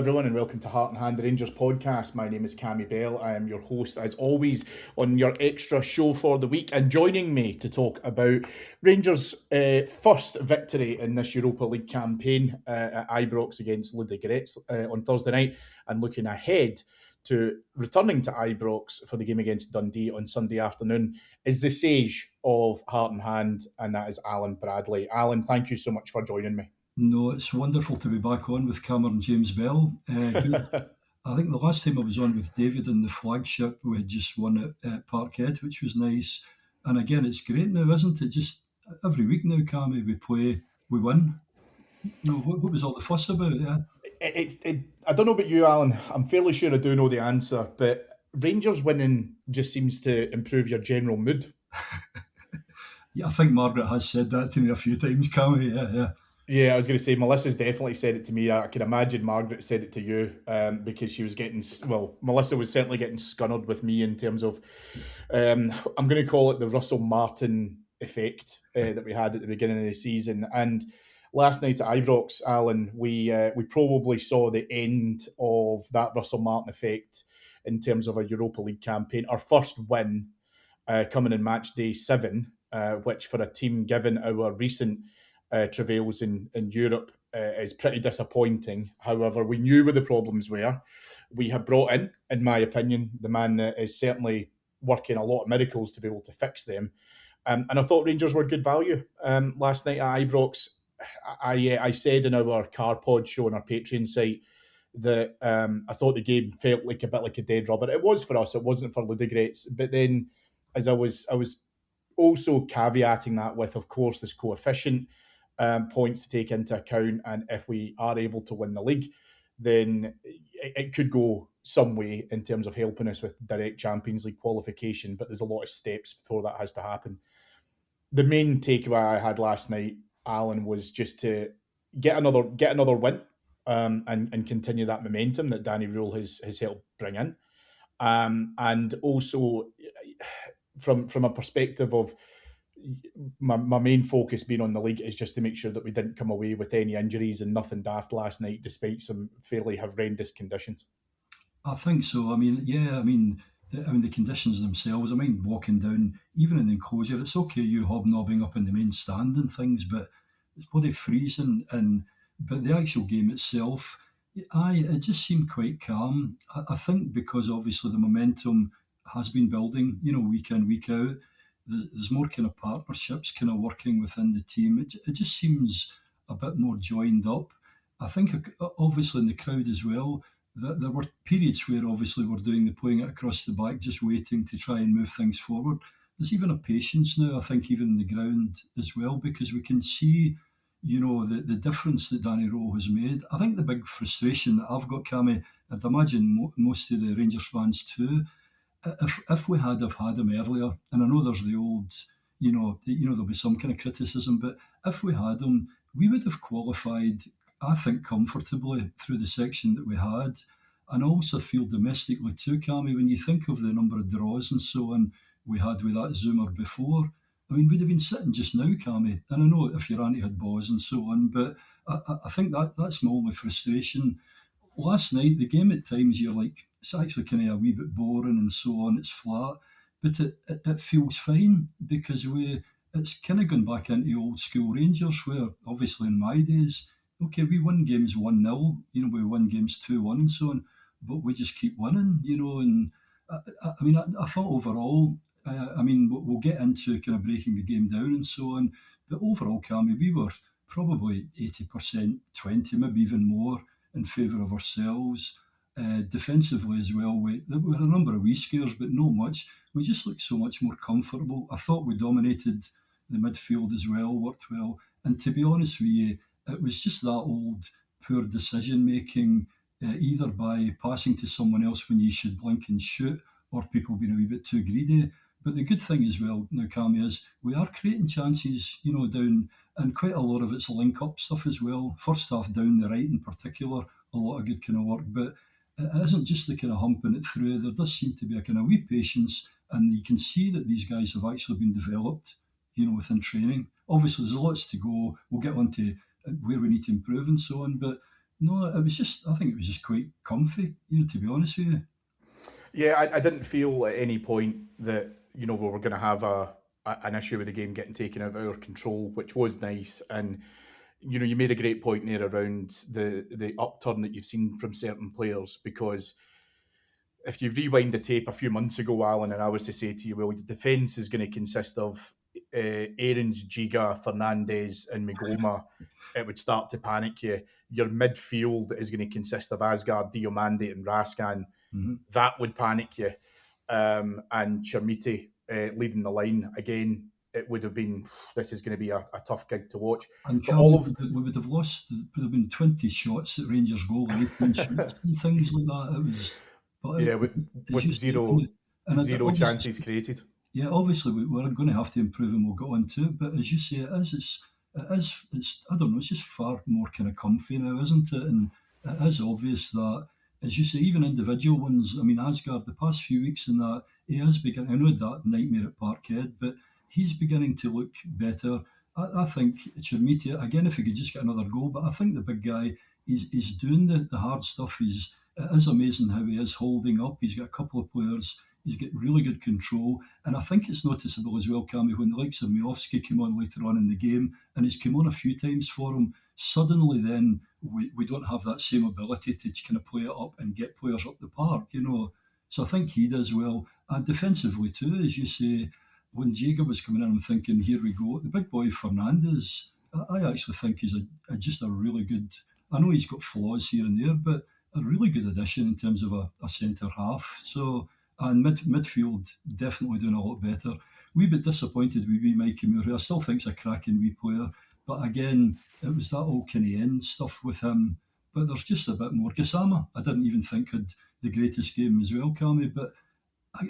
everyone, and welcome to Heart and Hand, the Rangers podcast. My name is Cammy Bell. I am your host, as always, on your extra show for the week. And joining me to talk about Rangers' first victory in this Europa League campaign at Ibrox against Dundee on Thursday night, and looking ahead to returning to Ibrox for the game against Dundee on Sunday afternoon, is the sage of Heart and Hand, and that is Alan Bradley. Alan, thank you so much for joining me. No, it's wonderful to be back on with Cameron James Bell. I think the last time I was on with David in the flagship, we had just won at Parkhead, which was nice. And again, it's great now, isn't it? Just every week now, Cammy, we play, we win. No, what was all the fuss about? Yeah. I don't know about you, Alan. I'm fairly sure I do know the answer, but Rangers winning just seems to improve your general mood. Yeah, I think Margaret has said that to me a few times, Cammy. Yeah. Yeah, I was going to say, Melissa's definitely said it to me. I can imagine Margaret said it to you because she was getting, well, Melissa was certainly getting scunnered with me in terms of, I'm going to call it the Russell Martin effect that we had at the beginning of the season. And last night at Ibrox, Alan, we probably saw the end of that Russell Martin effect in terms of our Europa League campaign. Our first win coming in match day 7, which for a team given our recent travails in Europe is pretty disappointing. However, we knew where the problems were. We have brought in my opinion, the man that is certainly working a lot of miracles to be able to fix them. And I thought Rangers were good value last night at Ibrox. I said in our Car Pod show on our Patreon site that I thought the game felt like a bit like a dead rubber. It was for us. It wasn't for Ludogorets. But then, as I was also caveating that with, of course, this coefficient points to take into account, and if we are able to win the league, then it could go some way in terms of helping us with direct Champions League qualification, but there's a lot of steps before that has to happen. The main takeaway I had last night, Alan, was just to get another win and continue that momentum that Danny Rule has helped bring in, and also from a perspective of my main focus being on the league is just to make sure that we didn't come away with any injuries and nothing daft last night, despite some fairly horrendous conditions. I think so. The conditions themselves. I mean, walking down, even in the enclosure, it's okay you hobnobbing up in the main stand and things, but it's bloody freezing. But the actual game itself, it just seemed quite calm. I think because obviously the momentum has been building, week in, week out. There's more kind of partnerships kind of working within the team. It just seems a bit more joined up. I think obviously in the crowd as well, there were periods where obviously we're doing the playing it across the back, just waiting to try and move things forward. There's even a patience now, I think, even in the ground as well, because we can see, the difference that Danny Rowe has made. I think the big frustration that I've got, Cammy, I'd imagine most of the Rangers fans too, if we had have had him earlier, and I know there's the old, there'll be some kind of criticism, but if we had him, we would have qualified, I think, comfortably through the section that we had, and also feel domestically too, Cammy, when you think of the number of draws and so on we had with that Zoomer before. I mean, we'd have been sitting just now, Cammy, and I know if your auntie had balls and so on, but I think that's my only frustration. Last night, the game at times, you're like, it's actually kind of a wee bit boring and so on, it's flat, but it feels fine because it's kind of gone back into old school Rangers where, obviously in my days, okay, we win games 1-0, we win games 2-1 and so on, but we just keep winning, and I thought overall, we'll get into kind of breaking the game down and so on, but overall, Cammy, we were probably 80%, 20, maybe even more in favour of ourselves. Defensively as well, there were a number of wee scares, but not much. We just looked so much more comfortable. I thought we dominated the midfield as well, worked well. And to be honest with you, it was just that old poor decision making, either by passing to someone else when you should blink and shoot, or people being a wee bit too greedy. But the good thing as well now, Cammy, is we are creating chances, down, and quite a lot of it's link-up stuff as well. First half down the right in particular, a lot of good kind of work. But it isn't just the kind of humping it through. There does seem to be a kind of wee patience, and you can see that these guys have actually been developed, within training. Obviously, there's lots to go. We'll get on to where we need to improve and so on. But No, it was just, I think it was just quite comfy, to be honest with you. Yeah, I didn't feel at any point that we were going to have an issue with the game getting taken out of our control, which was nice. And you made a great point there around the upturn that you've seen from certain players, because if you rewind the tape a few months ago, Alan, and I was to say to you, well, the defence is going to consist of Aarons, Giga, Fernandez, and Migoma, it would start to panic you. Your midfield is going to consist of Asgard, Diomande, and Raskan. Mm-hmm. That would panic you. And Chermiti leading the line again. It would have been, this is going to be a tough gig to watch. And But Cam, all of we would have lost, there would have been 20 shots at Rangers goal, 18 shots and things like that. It was, but yeah, as with you say, zero obviously, chances created. yeah, obviously we're going to have to improve and we'll get on to it. But as you say, it's I don't know, it's just far more kind of comfy now, isn't it? And it is obvious that, as you say, even individual ones. I mean, Asgard, the past few weeks in that, he is beginning. I know that nightmare at Parkhead, but he's beginning to look better. I think Chermiti, again, if he could just get another goal, but I think the big guy, he's doing the hard stuff. It is amazing how he is holding up. He's got a couple of players. He's got really good control. And I think it's noticeable as well, Cammy, when the likes of Miofsky came on later on in the game, and he's come on a few times for him, suddenly then we don't have that same ability to kind of play it up and get players up the park. So I think he does well. And defensively too, as you say, when Jacob was coming in, I'm thinking, here we go. The big boy Fernandez, I actually think he's just a really good. I know he's got flaws here and there, but a really good addition in terms of a centre half. So, and midfield definitely doing a lot better. Wee bit disappointed with wee Mikey Moore, who I still think's a cracking wee player. But again, it was that old kind of end stuff with him. But there's just a bit more. Gassama, I didn't even think had the greatest game as well, Cammy. But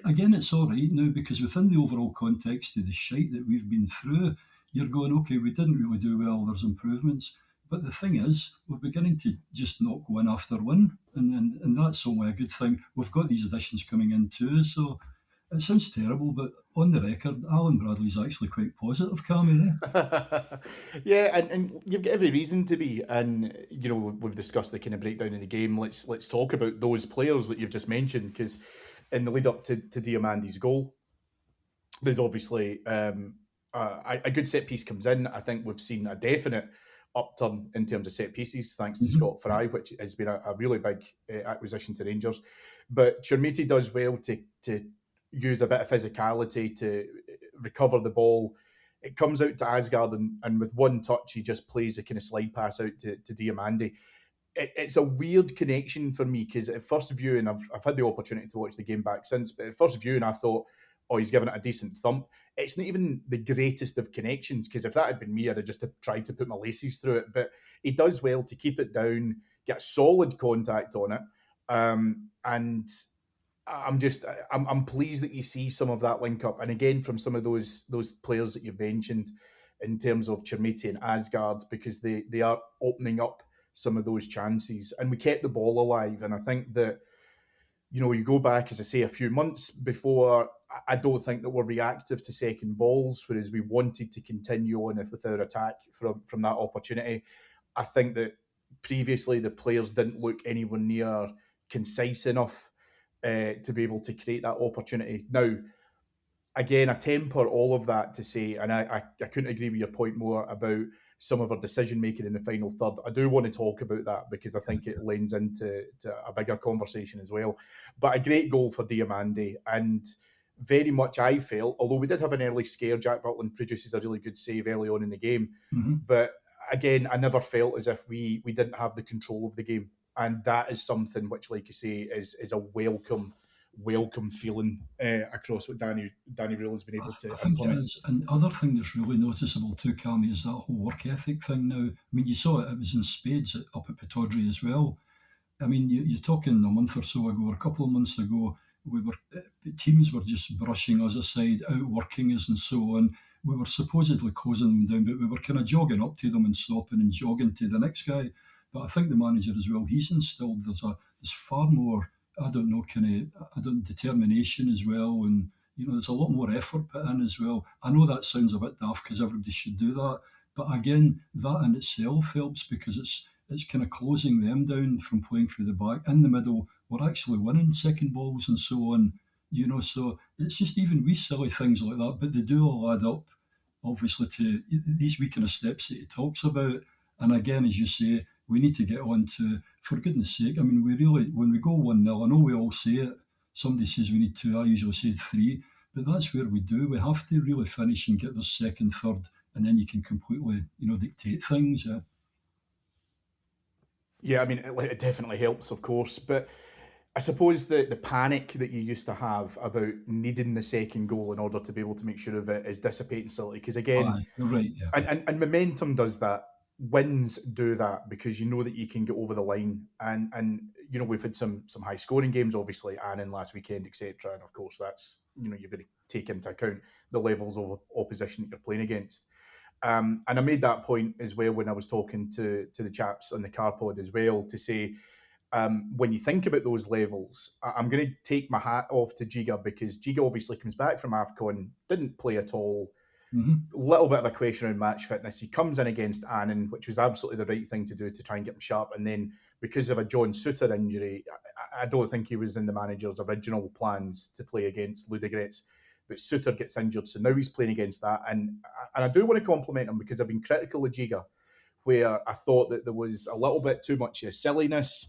again, it's all right now because within the overall context of the shite that we've been through, you're going, okay, we didn't really do well, there's improvements. But the thing is, we're beginning to just knock win after win, and that's only a good thing. We've got these additions coming in too, so it sounds terrible, but on the record, Alan Bradley's actually quite positive, Cammy. Yeah, and you've got every reason to be. And we've discussed the kind of breakdown of the game. Let's talk about those players that you've just mentioned, because in the lead up to Diamandi's goal, there's obviously a good set piece comes in. I think we've seen a definite upturn in terms of set pieces thanks to Scott Fry, which has been a really big acquisition to Rangers. But Chermiti does well to use a bit of physicality to recover the ball. It comes out to Asgard, and with one touch, he just plays a kind of slide pass out to Diamandi. It's a weird connection for me because at first viewing, I've had the opportunity to watch the game back since, but at first viewing, I thought, oh, he's given it a decent thump. It's not even the greatest of connections, because if that had been me, I'd have just tried to put my laces through it. But he does well to keep it down, get solid contact on it, and I'm pleased that you see some of that link up, and again from some of those players that you've mentioned in terms of Chermiti and Asgard, because they are opening up some of those chances, and we kept the ball alive. And I think that you go back, as I say, a few months before, I don't think that we're reactive to second balls, whereas we wanted to continue on with our attack from that opportunity. I think that previously the players didn't look anywhere near concise enough to be able to create that opportunity. Now, again, I temper all of that to say, and I couldn't agree with your point more about some of our decision making in the final third. I do want to talk about that because I think it lends into a bigger conversation as well. But a great goal for Diamandi, and very much I felt, although we did have an early scare, Jack Butland produces a really good save early on in the game. But again, I never felt as if we didn't have the control of the game. And that is something which, like you say, is a welcome feeling across what Danny Rule has been able to I think implement. it is. And other thing that's really noticeable too, Cammy, is that whole work ethic thing now. I mean, you saw it was in spades up at Pittodrie as well. I mean, you're talking a month or so ago, or a couple of months ago, teams were just brushing us aside, outworking us and so on. We were supposedly closing them down, but we were kind of jogging up to them and stopping and jogging to the next guy. But I think the manager as well, he's instilled there's far more, I don't know, determination as well, and there's a lot more effort put in as well. I know that sounds a bit daft because everybody should do that, but again, that in itself helps because it's kind of closing them down from playing through the back. In the middle, we're actually winning second balls and so on. So it's just even wee silly things like that, but they do all add up, obviously, to these wee kind of steps that he talks about. And again, as you say, we need to get on to, for goodness sake, I mean, we really, when we go 1-0, I know we all say it, somebody says we need 2, I usually say 3, but that's where we do. We have to really finish and get the second, third, and then you can completely, dictate things. Yeah. Yeah, I mean, it definitely helps, of course, but I suppose the panic that you used to have about needing the second goal in order to be able to make sure of it is dissipating slightly. Because again, Aye, you're right. Yeah. and momentum does that. Wins do that because you know that you can get over the line, and we've had some high scoring games, obviously, Annan last weekend, etc. And of course, that's you've got to take into account the levels of opposition that you're playing against. And I made that point as well when I was talking to the chaps on the car pod as well to say, when you think about those levels, I'm going to take my hat off to Giga because Giga obviously comes back from AFCON, didn't play at all, little bit of a question around match fitness. He comes in against Annan, which was absolutely the right thing to do to try and get him sharp. And then because of a John Souttar injury, I don't think he was in the manager's original plans to play against Ludogorets. But Souttar gets injured, so now he's playing against that. And I do want to compliment him because I've been critical of Giga, where I thought that there was a little bit too much silliness.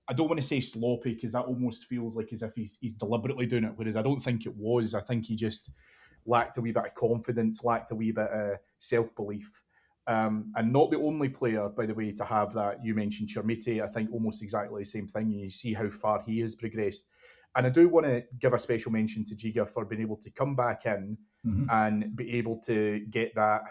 I don't want to say sloppy because that almost feels like as if he's deliberately doing it, whereas I don't think it was. I think he just lacked a wee bit of confidence, lacked a wee bit of self-belief. And not the only player, by the way, to have that. You mentioned Chermiti, I think almost exactly the same thing. And you see how far he has progressed. And I do want to give a special mention to Giga for being able to come back in and be able to get that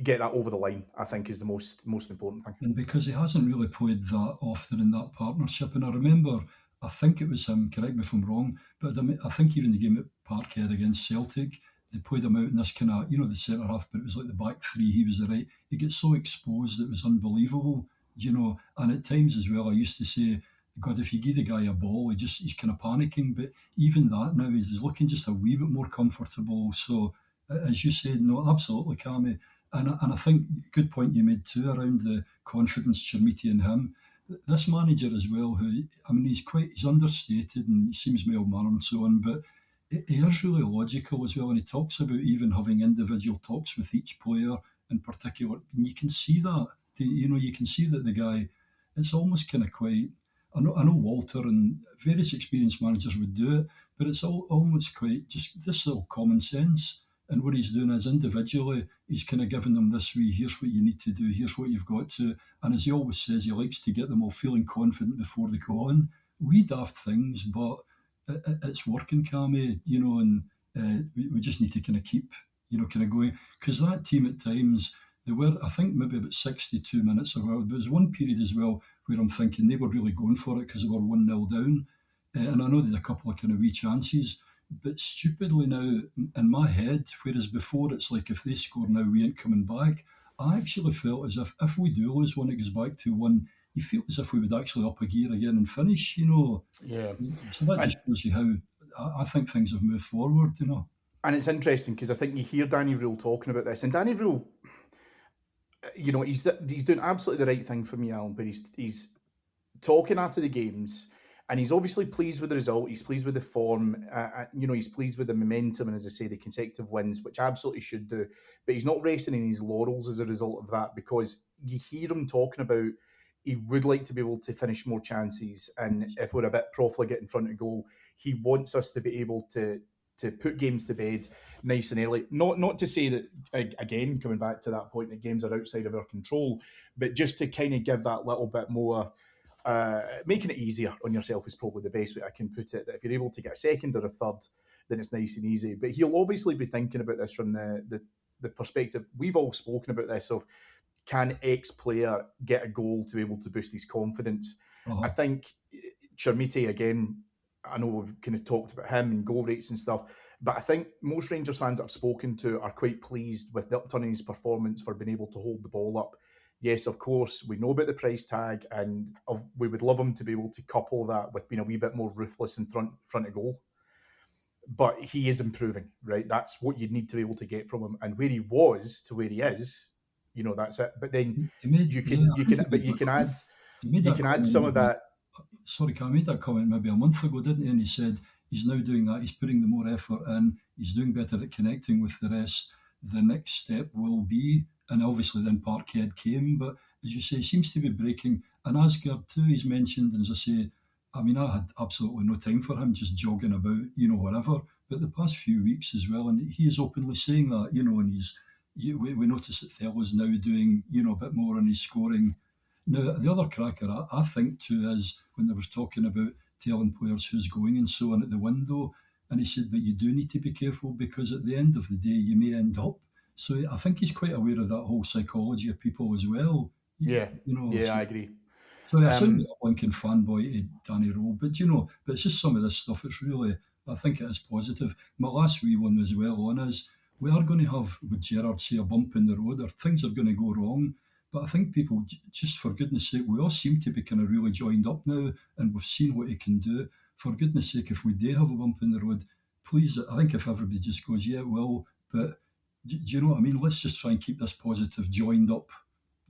over the line, I think is the most important thing. And because he hasn't really played that often in that partnership, and I remember, I think it was him, correct me if I'm wrong, but I think even the game at Parkhead against Celtic, they played him out in this kind of, the centre half, but it was like the back three, he was the right. He gets so exposed, it was unbelievable, and at times as well, I used to say, God, if you give the guy a ball, he's kind of panicking, but even that now, he's looking just a wee bit more comfortable. So, as you said, no, absolutely, Cammy. And I think, good point you made too around the confidence Chermiti in him. This manager as well, who, I mean, he's understated and he seems mild-mannered and so on, but he is really logical as well. And he talks about even having individual talks with each player in particular. And you can see that, you can see that the guy, it's almost kind of quite, I know Walter and various experienced managers would do it, but it's almost quite just this little common sense. And what he's doing is individually, he's kind of giving them this way, here's what you need to do, here's what you've got to. And as he always says, he likes to get them all feeling confident before they go on. We daft things, but it's working, Cammy, and we just need to kind of keep, kind of going. Because that team at times, they were, I think, maybe about 62 minutes or whatever. There was one period as well where I'm thinking they were really going for it because they were 1-0 down. And I know there's a couple of kind of wee chances. But stupidly now, in my head, whereas before it's like if they score now, we ain't coming back. I actually felt as if we do lose one, it goes back to one. You feel as if we would actually up a gear again and finish, Yeah. So that just shows you how I think things have moved forward. And it's interesting because I think you hear Danny Rule talking about this, and Danny Rule, he's doing absolutely the right thing for me, Alan, but he's talking after the games. And he's obviously pleased with the result. He's pleased with the form. He's pleased with the momentum and, as I say, the consecutive wins, which absolutely should do. But he's not resting in his laurels as a result of that because you hear him talking about he would like to be able to finish more chances. And if we're a bit profligate in front of goal, he wants us to be able to put games to bed nice and early. Not to say that, again, coming back to that point, that games are outside of our control, but just to kind of give that little bit more... making it easier on yourself is probably the best way I can put it. That if you're able to get a second or a third, then it's nice and easy. But he'll obviously be thinking about this from the perspective, we've all spoken about this, of can X player get a goal to be able to boost his confidence? I think Chermiti, again, I know we've kind of talked about him and goal rates and stuff, but I think most Rangers fans that I've spoken to are quite pleased with the upturn in his performance for being able to hold the ball up. Yes, of course, we know about the price tag, and we would love him to be able to couple that with being a wee bit more ruthless in front of goal. But he is improving, right? That's what you need to be able to get from him. And where he was to where he is, that's it. But then He made, you yeah, can I think he made you that can add comment some of maybe. that. Sorry, Cam, I made that comment maybe a month ago, didn't he? And he said he's now doing that. He's putting the more effort in. He's doing better at connecting with the rest. The next step will be, and obviously then Parkhead came, but as you say, he seems to be breaking. And Asgard too, he's mentioned. And as I say, I mean, I had absolutely no time for him just jogging about, whatever. But the past few weeks as well, and he is openly saying that, and we notice that Thelma's now doing, a bit more on his scoring. Now, the other cracker, I think, too, is when there was talking about telling players who's going and so on at the window, and he said, but you do need to be careful because at the end of the day, you may end up. So I think he's quite aware of that whole psychology of people as well. Yeah, yeah, So, I agree. sorry, I sound like Um, a blinking fanboy to Danny Rowe, but but it's just some of this stuff. It's really, I think it is positive. My last wee one as well on is we are going to have, would Gerard say, a bump in the road, or things are going to go wrong. But I think people, just for goodness sake, we all seem to be kind of really joined up now, and we've seen what he can do. For goodness sake, if we do have a bump in the road, please, I think if everybody just goes, yeah, it will, but do you know what I mean? Let's just try and keep this positive, joined up,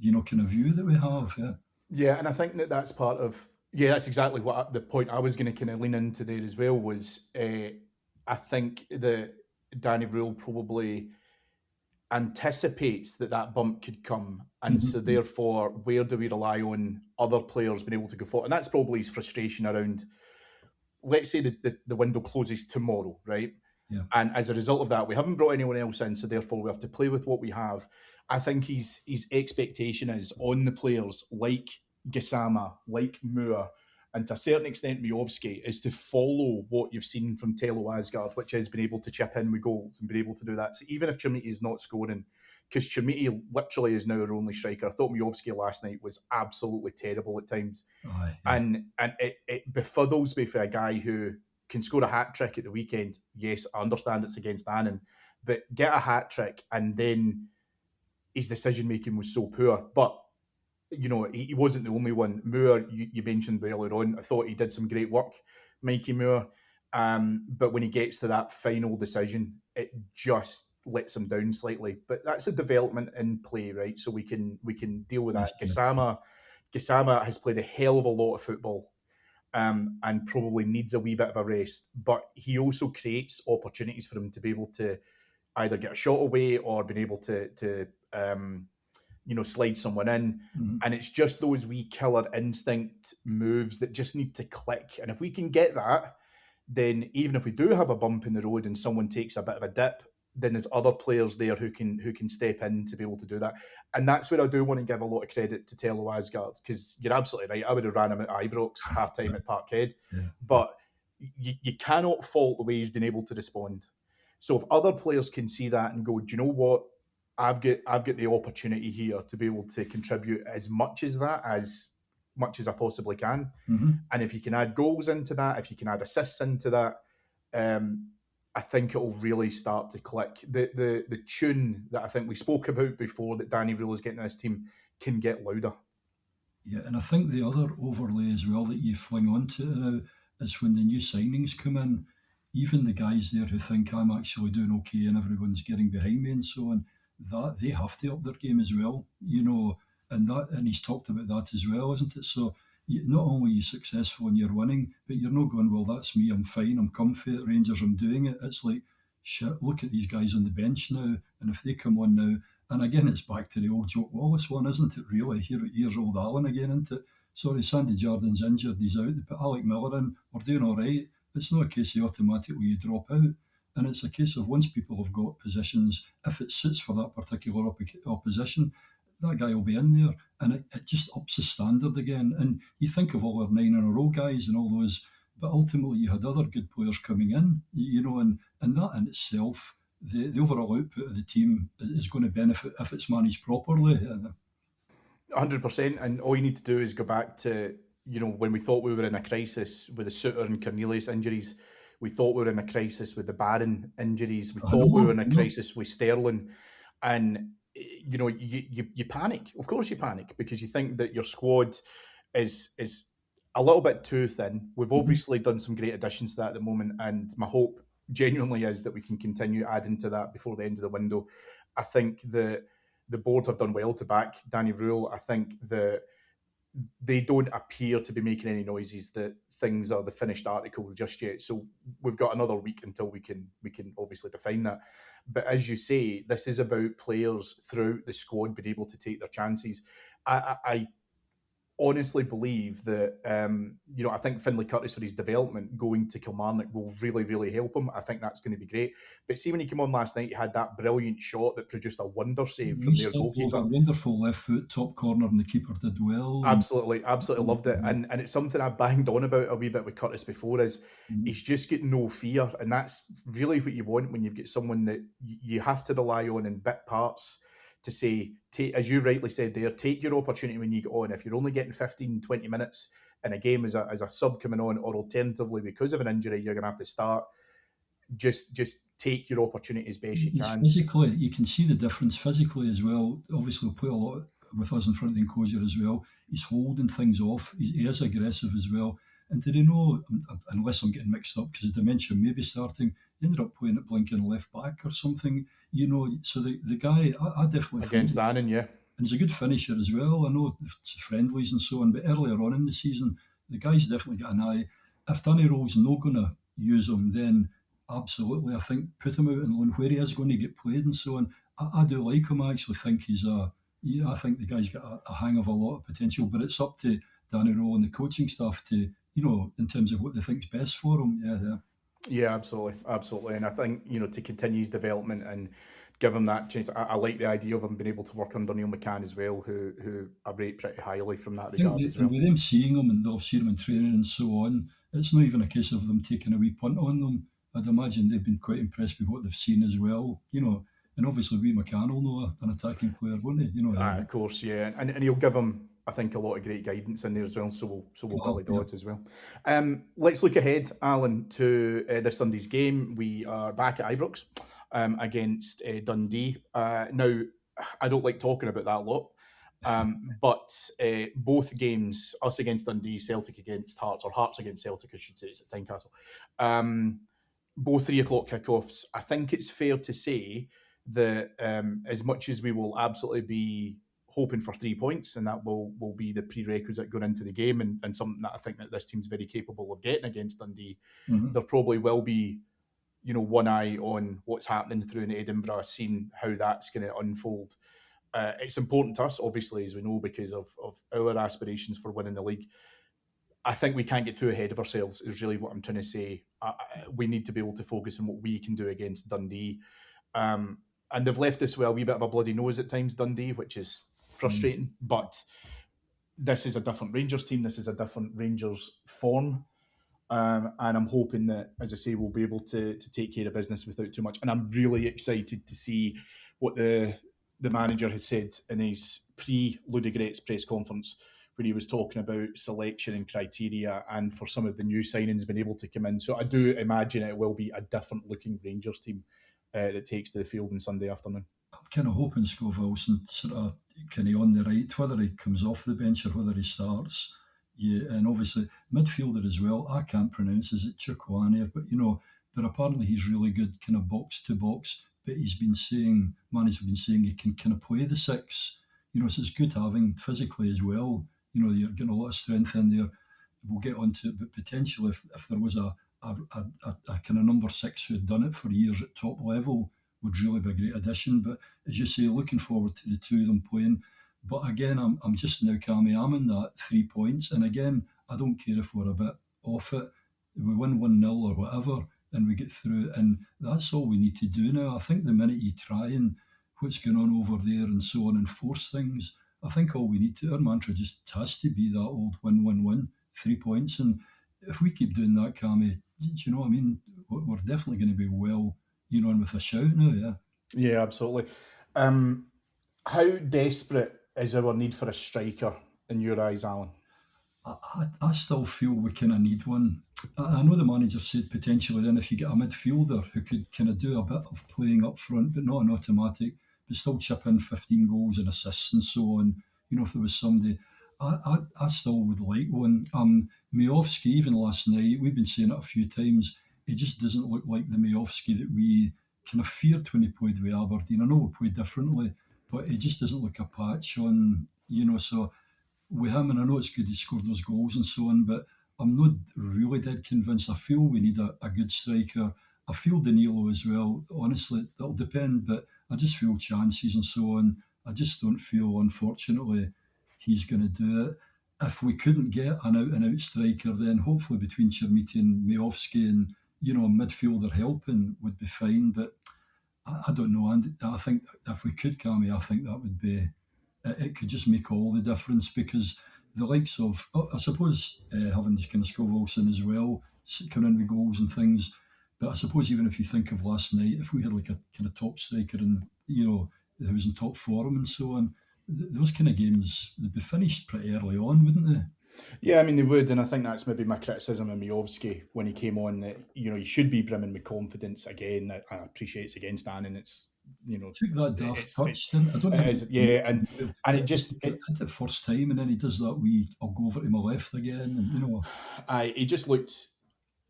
kind of view that we have. Yeah. yeah, and I think that's part of that's exactly the point I was going to kind of lean into there as well was I think that Danny Rule probably anticipates that bump could come, and so Mhm. therefore, where do we rely on other players being able to go forward? And that's probably his frustration around. Let's say the window closes tomorrow, right? Yeah. And as a result of that, we haven't brought anyone else in, so therefore we have to play with what we have. I think his expectation is on the players like Gassama, like Moore, and to a certain extent Miovski, is to follow what you've seen from Tello Asgard, which has been able to chip in with goals and been able to do that. So even if Chermiti is not scoring, because Chermiti literally is now our only striker. I thought Miovski last night was absolutely terrible at times. Aye, yeah. And it befuddles me for a guy who can score a hat trick at the weekend. Yes, I understand it's against Annan, but get a hat trick and then his decision making was so poor. But he wasn't the only one. Moore, you mentioned earlier on, I thought he did some great work, Mikey Moore. But when he gets to that final decision, it just lets him down slightly. But that's a development in play, right? So we can deal with Yes, that. yeah. Gassama has played a hell of a lot of football, and probably needs a wee bit of a rest. But he also creates opportunities for him to be able to either get a shot away or being able to slide someone in. Mhm. And it's just those wee killer instinct moves that just need to click. And if we can get that, then even if we do have a bump in the road and someone takes a bit of a dip, then there's other players there who can step in to be able to do that. And that's where I do want to give a lot of credit to Tello Asgard, because you're absolutely right. I would have ran him at Ibrox half time at Parkhead, Yeah. but you cannot fault the way he's been able to respond. So if other players can see that and go, do you know what? I've got the opportunity here to be able to contribute as much as I possibly can. Mhm. And if you can add goals into that, if you can add assists into that, I think it'll really start to click. The tune that I think we spoke about before that Danny Rule is getting in his team can get louder. Yeah, and I think the other overlay as well that you fling onto it now is when the new signings come in, even the guys there who think I'm actually doing okay and everyone's getting behind me and so on, that they have to up their game as well, and he's talked about that as well, isn't it? So not only are you successful and you're winning, but you're not going, well, that's me, I'm fine, I'm comfy at Rangers, I'm doing it. It's like, shit, look at these guys on the bench now, and if they come on now, and again, it's back to the old Joe Wallace one, isn't it, really? Here's old Alan again, isn't it? Sorry, Sandy Jardin's injured, he's out. They put Alec Miller in, we're doing all right. It's not a case of automatically you drop out. And it's a case of once people have got positions, if it suits for that particular opposition, that guy will be in there. And it just ups the standard again. And you think of all our 9 in a row guys and all those, but ultimately you had other good players coming in, and that in itself, the overall output of the team is going to benefit if it's managed properly. 100%. And all you need to do is go back to, when we thought we were in a crisis with the Suter and Cornelius injuries. We thought we were in a crisis with the Barron injuries. We I thought we were know, in I a know. crisis with Sterling. And, you panic. Of course you panic, because you think that your squad is a little bit too thin. We've Mhm. obviously done some great additions to that at the moment. And my hope genuinely is that we can continue adding to that before the end of the window. I think that the board have done well to back Danny Rule. I think that they don't appear to be making any noises that things are the finished article just yet. So we've got another week until we can obviously define that. But as you say, this is about players throughout the squad being able to take their chances. I honestly believe that I think Finlay Curtis for his development going to Kilmarnock will really, really help him. I think that's going to be great. But see, when he came on last night, he had that brilliant shot that produced a wonder save from their goalkeeper. A wonderful left foot top corner, and the keeper did well. Absolutely loved it. And it's something I banged on about a wee bit with Curtis before is he's just got no fear. And that's really what you want when you've got someone that you have to rely on in bit parts to say, as you rightly said there, take your opportunity when you get on. If you're only getting 15, 20 minutes in a game as a sub coming on, or alternatively because of an injury, you're going to have to start, just take your opportunity as best you can. Physically, you can see the difference physically as well. Obviously, he'll play a lot with us in front of the enclosure as well. He's holding things off. He is aggressive as well. And did he know, unless I'm getting mixed up, because dementia may be starting, he ended up playing at blinking left back or something, So the guy, I definitely against think... Annan, yeah. And he's a good finisher as well. I know it's friendlies and so on, but earlier on in the season, the guy's definitely got an eye. If Danny Rowe's not going to use him, then absolutely, I think put him out on loan where he is going to get played and so on. I do like him. I actually think I think the guy's got a hang of a lot of potential, but it's up to Danny Rowe and the coaching staff to, in terms of what they think's best for him. Yeah, absolutely. And I think, to continue his development and give him that chance. I like the idea of him being able to work under Neil McCann as well, who I rate pretty highly from that regard as well. With them seeing him and they'll see him in training and so on, it's not even a case of them taking a wee punt on them. I'd imagine they've been quite impressed with what they've seen as well, and obviously McCann will know an attacking player, won't he? Of course, yeah. And he'll give him, I think, a lot of great guidance in there as well, so will Billy Dodd as well. Let's look ahead, Alan, to this Sunday's game. We are back at Ibrox against Dundee. Now, I don't like talking about that a lot, but both games, us against Dundee, Celtic against Hearts, or Hearts against Celtic, I should say, it's at Tynecastle. Both 3 o'clock kickoffs. I think it's fair to say that as much as we will absolutely be hoping for 3 points, and that will be the prerequisite going into the game, and something that I think that this team's very capable of getting against Dundee, there probably will be, one eye on what's happening through in Edinburgh, seeing how that's going to unfold. It's important to us, obviously, as we know, because of our aspirations for winning the league. I think we can't get too ahead of ourselves, is really what I'm trying to say. We need to be able to focus on what we can do against Dundee. And they've left us with a wee bit of a bloody nose at times, Dundee, which is frustrating. But this is a different Rangers team. This is a different Rangers form. And I'm hoping that, as I say, we'll be able to take care of business without too much. And I'm really excited to see what the manager has said in his pre-Ludogorets press conference, when he was talking about selection and criteria, and for some of the new signings being able to come in. So I do imagine it will be a different looking Rangers team that takes to the field on Sunday afternoon. I'm kind of hoping Scott Wilson sort of kind of on the right, whether he comes off the bench or whether he starts. Yeah, and obviously midfielder as well. I can't pronounce, is it Chikwane? But apparently he's really good, kind of box to box. But Manny's been saying he can kind of play the 6. So it's good having physically as well. You're getting a lot of strength in there. We'll get onto it, but potentially if there was a kind of number 6 who had done it for years at top level, would really be a great addition. But as you say, looking forward to the 2 of them playing. But again, I'm just now, Cammy, I'm in that 3 points. And again, I don't care if we're a bit off it. We win 1-0 or whatever, and we get through. And that's all we need to do now. I think the minute you try and what's going on over there and so on and force things, I think all we need to, our mantra just has to be that old win, 3 points. And if we keep doing that, Cammy, do you know what I mean? We're definitely going to be well, on with a shout now, yeah. Yeah, absolutely. How desperate is our need for a striker in your eyes, Alan? I still feel we kind of need one. I know the manager said potentially then if you get a midfielder who could kind of do a bit of playing up front, but not an automatic, but still chip in 15 goals and assists and so on. If there was somebody, I still would like one. Miovski, even last night, we've been saying it a few times, it just doesn't look like the Miovski that we kind of feared when he played with Aberdeen. I know we played differently, but it just doesn't look a patch on, so with him, and I know it's good he scored those goals and so on, but I'm not really dead convinced. I feel we need a good striker. I feel Danilo as well. Honestly, that'll depend, but I just feel chances and so on. I just don't feel, unfortunately, he's going to do it. If we couldn't get an out and out striker, then hopefully between Chermiti and Miovski and, a midfielder helping would be fine. But I don't know. And I think if we could, Cammy, I think that would be it could just make all the difference because the likes of, I suppose, having this kind of Scott Wilson as well, coming in with goals and things. But I suppose even if you think of last night, if we had like a kind of top striker and, who was in top form and so on, those kind of games, they'd be finished pretty early on, wouldn't they? Yeah, I mean they would, and I think that's maybe my criticism of Miovski when he came on. That he should be brimming with confidence again. I appreciate it's against Annan. It's Took that daft it's touch, didn't I? Don't it even is, yeah, and it just hit it first time, and then he does that wee. I'll go over to my left again, and he just looked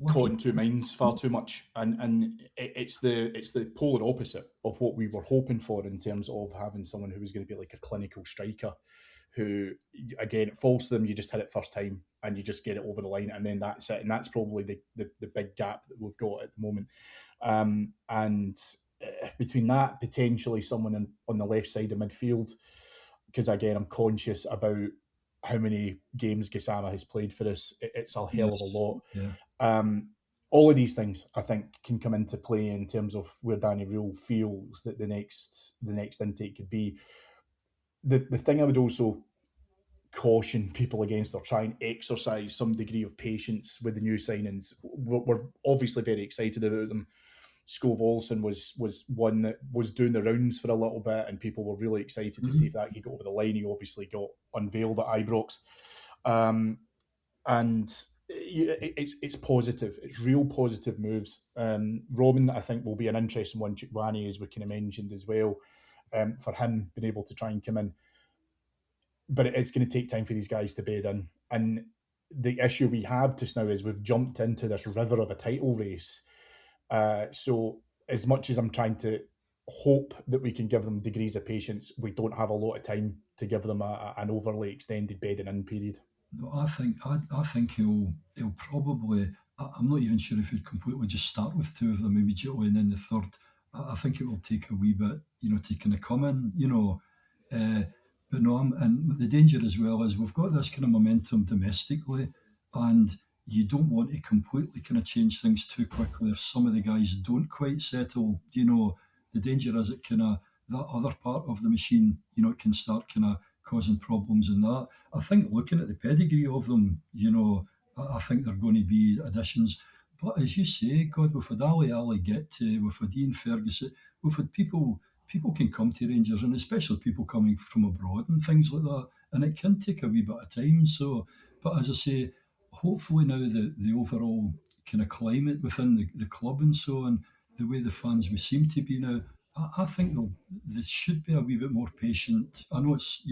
caught lucky. in two minds far too much, and it's the polar opposite of what we were hoping for in terms of having someone who was going to be like a clinical striker, who again it falls to them. You just hit it first time and you just get it over the line, and then that's it. And that's probably the big gap that we've got at the moment. And between that, potentially someone on the left side of midfield, because again I'm conscious about how many games Gassama has played for us. It's a hell of a Yes, lot. yeah. All of these things I think can come into play in terms of where Danny Rule feels that the next intake could be. The thing I would also caution people against or try and exercise some degree of patience with the new signings. We're obviously very excited about them. Skov Olsen was one that was doing the rounds for a little bit, and people were really excited to see if that could go over the line. He obviously got unveiled at Ibrox, and it's positive. It's real positive moves. Robin, I think, will be an interesting one. Chukwani, as we kind of mentioned as well, for him being able to try and come in. But it's going to take time for these guys to bed in. And the issue we have just now is we've jumped into this river of a title race. So as much as I'm trying to hope that we can give them degrees of patience, we don't have a lot of time to give them an overly extended bedding in period. No, I think he'll probably. I'm not even sure if he'd completely just start with two of them immediately and then the third. I think it will take a wee bit, to kind of come in, Uh, but no, and the danger as well is we've got this kind of momentum domestically, and you don't want to completely kind of change things too quickly if some of the guys don't quite settle. The danger is it kind of that other part of the machine, it can start kind of causing problems in that. I think looking at the pedigree of them, I think they're going to be additions. But as you say, God, we've had Ali get to, we've had Ian Ferguson, we've had people can come to Rangers, and especially people coming from abroad and things like that. And it can take a wee bit of time. So, but as I say, hopefully now the overall kind of climate within the club and so on, the way the fans we seem to be now, I think they should be a wee bit more patient. I know it's,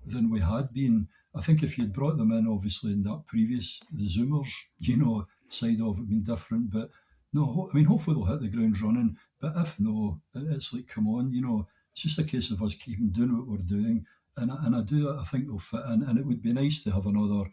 than we had been. I think if you'd brought them in, obviously, in that previous, the Zoomers, side of it been different. But no, I mean, hopefully they'll hit the ground running. But if no, it's like, come on, it's just a case of us keeping doing what we're doing. I think they'll fit in. And it would be nice to have another,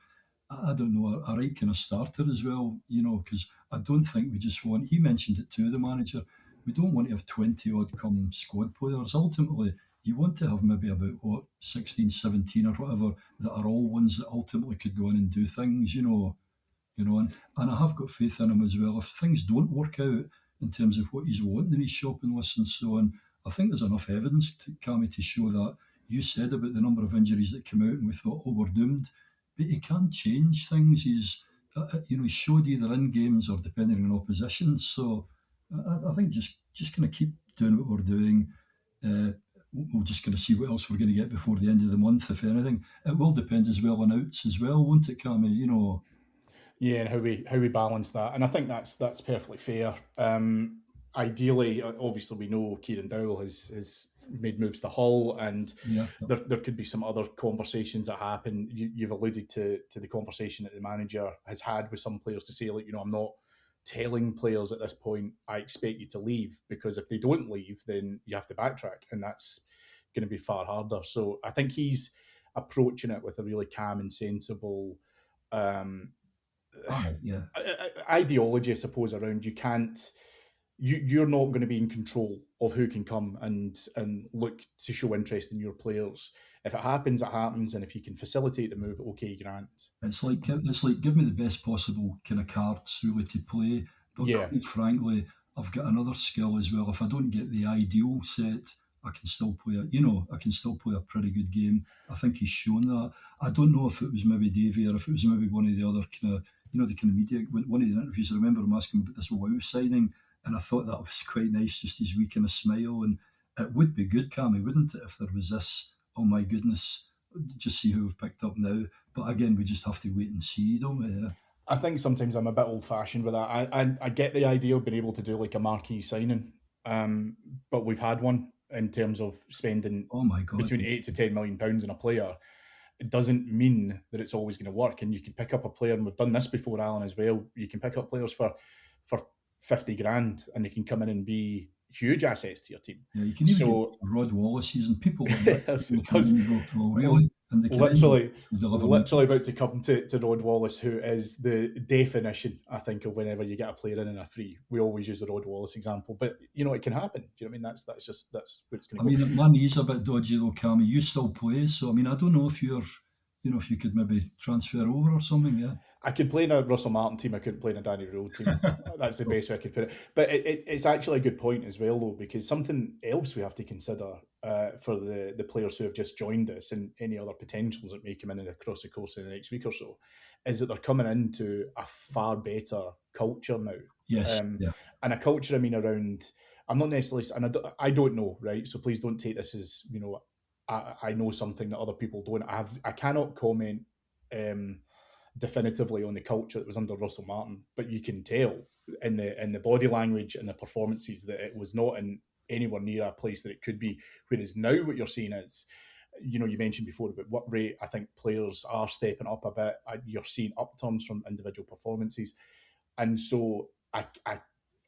I don't know, a right kind of starter as well, because I don't think we just want, he mentioned it too, the manager, we don't want to have 20 odd come squad players. Ultimately, you want to have maybe about, 16, 17 or whatever, that are all ones that ultimately could go in and do things, and I have got faith in him as well. If things don't work out in terms of what he's wanting in his shopping list and so on, I think there's enough evidence, Cammy, to show that. You said about the number of injuries that came out, and we thought, oh, we're doomed. But he can change things. He's showed either in games or depending on opposition. So I think just kind of keep doing what we're doing. We're just going to see what else we're going to get before the end of the month, if anything. It will depend as well on outs as well, won't it, Cammy? Yeah, and how we balance that, and I think that's perfectly fair. Ideally, obviously, we know Kieran Dowell has made moves to Hull, and Yeah. there could be some other conversations that happen. You've alluded to the conversation that the manager has had with some players to say, like, I'm not telling players at this point, I expect you to leave, because if they don't leave, then you have to backtrack, and that's going to be far harder. So I think he's approaching it with a really calm and sensible um, Yeah. ideology, I suppose, around you can't. You're not going to be in control of who can come and look to show interest in your players. If it happens, it happens, and if you can facilitate the move, okay, grant. It's like give me the best possible kind of cards really to play. But Yeah, quite frankly, I've got another skill as well. If I don't get the ideal set, I can still play a I can still play a pretty good game. I think he's shown that. I don't know if it was maybe Davey or if it was maybe one of the other kind of the kind of media one of the interviews. I remember him asking about this Wow signing, and I thought that was quite nice, just his wee kind of smile. And it would be good, Cammy, wouldn't it, if there was this? Oh my goodness, just see who we've picked up now. But again, we just have to wait and see, don't we? Yeah. I think sometimes I'm a bit old fashioned with that. I get the idea of being able to do like a marquee signing, but we've had one in terms of spending Oh my God. between £8 to £10 million on a player. It doesn't mean that it's always going to work. And you can pick up a player, and we've done this before, Alan, as well. You can pick up players for 50 grand, and they can come in and be huge assets to your team. Yeah, you can even get So Rod Wallace's and people like that. yes, They come in and go, well, well, really? And they come in literally, and deliver literally nothing. about to come to Rod Wallace, who is the definition, I think, of whenever you get a player in a free. We always use the Rod Wallace example, but it can happen. Do you know what I mean? That's where it's going I to go. mean, my knee's a bit dodgy though, Cammy. You still play, so I mean, I don't know if if you could maybe transfer over or something. Yeah. I could play in a Russell Martin team. I couldn't play in a Danny Road team. That's the best way I could put it. But it's actually a good point as well, though, because something else we have to consider for the players who have just joined us and any other potentials that may come in across the course of the next week or so is that they're coming into a far better culture now. Yes. Um, Yeah. and a culture, I mean, around, I'm not necessarily, and I don't know, right? So please don't take this as, I know something that other people don't. I cannot comment definitively on the culture that was under Russell Martin, but you can tell in the body language and the performances that it was not in anywhere near a place that it could be. Whereas now what you're seeing is, you mentioned before about what rate I think players are stepping up a bit. You're seeing upturns from individual performances, and so I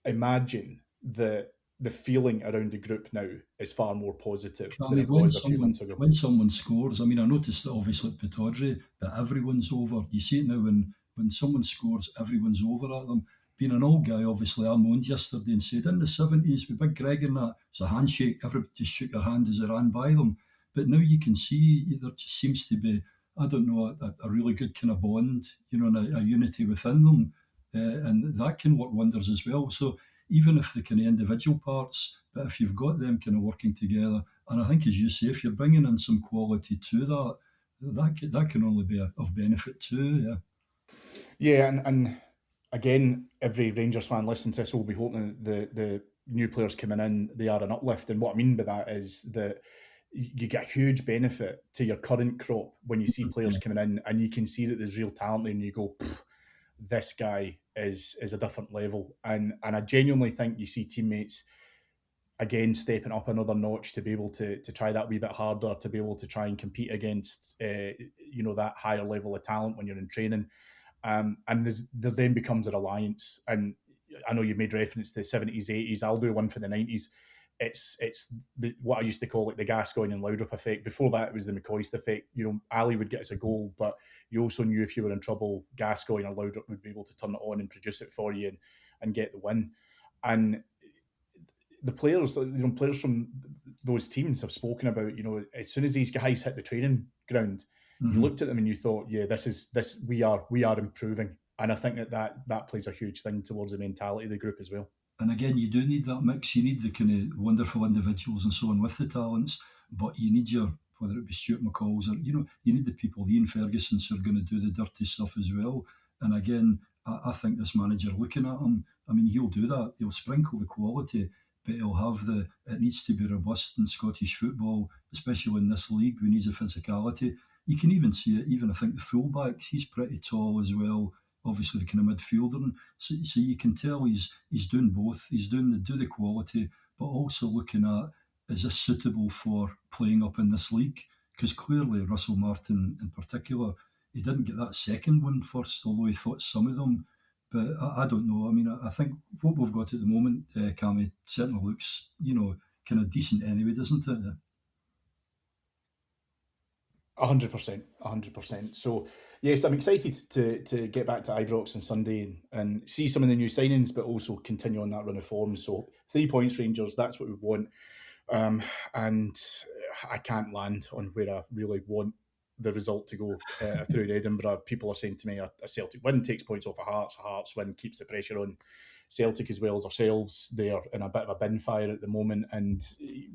imagine the feeling around the group now is far more positive I than mean, it was a few months ago. when someone scores, I mean, I noticed that obviously at Pittodrie that everyone's over. You see it now when someone scores, everyone's over at them. Being an old guy, obviously, I moaned yesterday and said in the 70s with Big Greg and that, it's a handshake. Everybody just shook their hand as they ran by them. But now you can see there just seems to be, I don't know, a really good kind of bond, and a unity within them. And that can work wonders as well. So even if the kind of individual parts, but if you've got them kind of working together, and I think as you say, if you're bringing in some quality to that can only be of benefit too. Yeah. Yeah, and again, every Rangers fan listening to this will be hoping that the new players coming in, they are an uplift. And what I mean by that is that you get a huge benefit to your current crop when you see players Yeah. coming in and you can see that there's real talent and you go, this guy is a different level. And I genuinely think you see teammates again stepping up another notch to be able to try that wee bit harder, to be able to try and compete against that higher level of talent when you're in training. And there then becomes a reliance. And I know you made reference to the 70s, 80s. I'll do one for the 90s. It's what I used to call like the Gascoigne and Laudrup effect. Before that, it was the McCoist effect. Ali would get us a goal, but you also knew if you were in trouble, Gascoigne or Laudrup would be able to turn it on and produce it for you and get the win. And the players, players from those teams have spoken about, as soon as these guys hit the training ground, you looked at them and you thought, yeah, we are improving. And I think that plays a huge thing towards the mentality of the group as well. And again, you do need that mix. You need the kind of wonderful individuals and so on with the talents, but you need whether it be Stuart McCall's or, you need the people, Ian Ferguson's, who are going to do the dirty stuff as well. And again, I think this manager looking at him, I mean, he'll do that. He'll sprinkle the quality, but he'll have it needs to be robust in Scottish football, especially in this league. We need the physicality. You can even see it, I think the fullback, he's pretty tall as well. Obviously, the kind of midfielder. And so you can tell he's doing both. He's doing the quality, but also looking at, is this suitable for playing up in this league? Because clearly Russell Martin in particular, he didn't get that second one first, although he thought some of them. But I don't know. I mean, I think what we've got at the moment, Cammy, certainly looks, kind of decent anyway, doesn't it? 100%. So yes, I'm excited to get back to Ibrox on Sunday and see some of the new signings, but also continue on that run of form. So 3 points, Rangers. That's what we want. And I can't land on where I really want the result to go through in Edinburgh. People are saying to me a Celtic win takes points off of Hearts. A Hearts win keeps the pressure on Celtic as well as ourselves. They're in a bit of a bin fire at the moment, and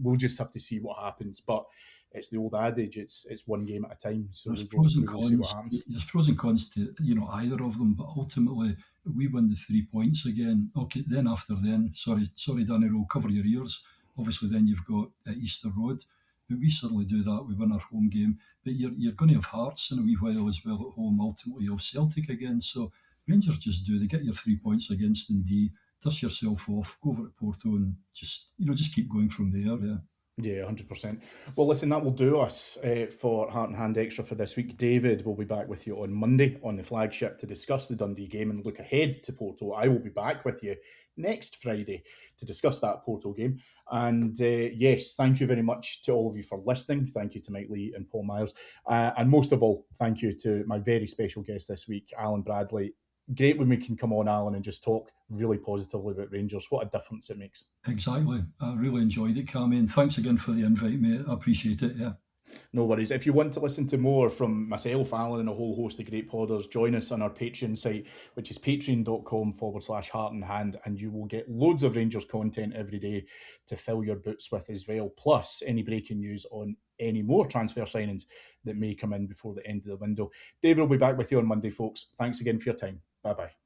we'll just have to see what happens. But it's the old adage: it's one game at a time. So There's we pros and will see what cons. happens. There's pros and cons to either of them, but ultimately we win the 3 points again. Okay, then after then, sorry, Danny, roll cover your ears. Obviously, then you've got Easter Road, but we certainly do that. We win our home game, but you're going to have Hearts in a wee while as well at home. Ultimately, you have Celtic again. So Rangers just do. They get your 3 points against Dundee, dust yourself off, go over to Porto, and just keep going from there. Yeah. Yeah, 100%. Well, listen, that will do us for Heart and Hand Extra for this week. David will be back with you on Monday on the flagship to discuss the Dundee game and look ahead to Porto. I will be back with you next Friday to discuss that Porto game. And yes, thank you very much to all of you for listening. Thank you to Mike Lee and Paul Myers. And most of all, thank you to my very special guest this week, Alan Bradley. Great when we can come on, Alan, and just talk really positively about Rangers. What a difference it makes. Exactly. I really enjoyed it, Cammy, and thanks again for the invite, mate. I appreciate it, yeah. No worries. If you want to listen to more from myself, Alan, and a whole host of great podders, join us on our Patreon site, which is patreon.com/heart and hand, and you will get loads of Rangers content every day to fill your boots with as well, plus any breaking news on any more transfer signings that may come in before the end of the window. David will be back with you on Monday, folks. Thanks again for your time. Bye-bye.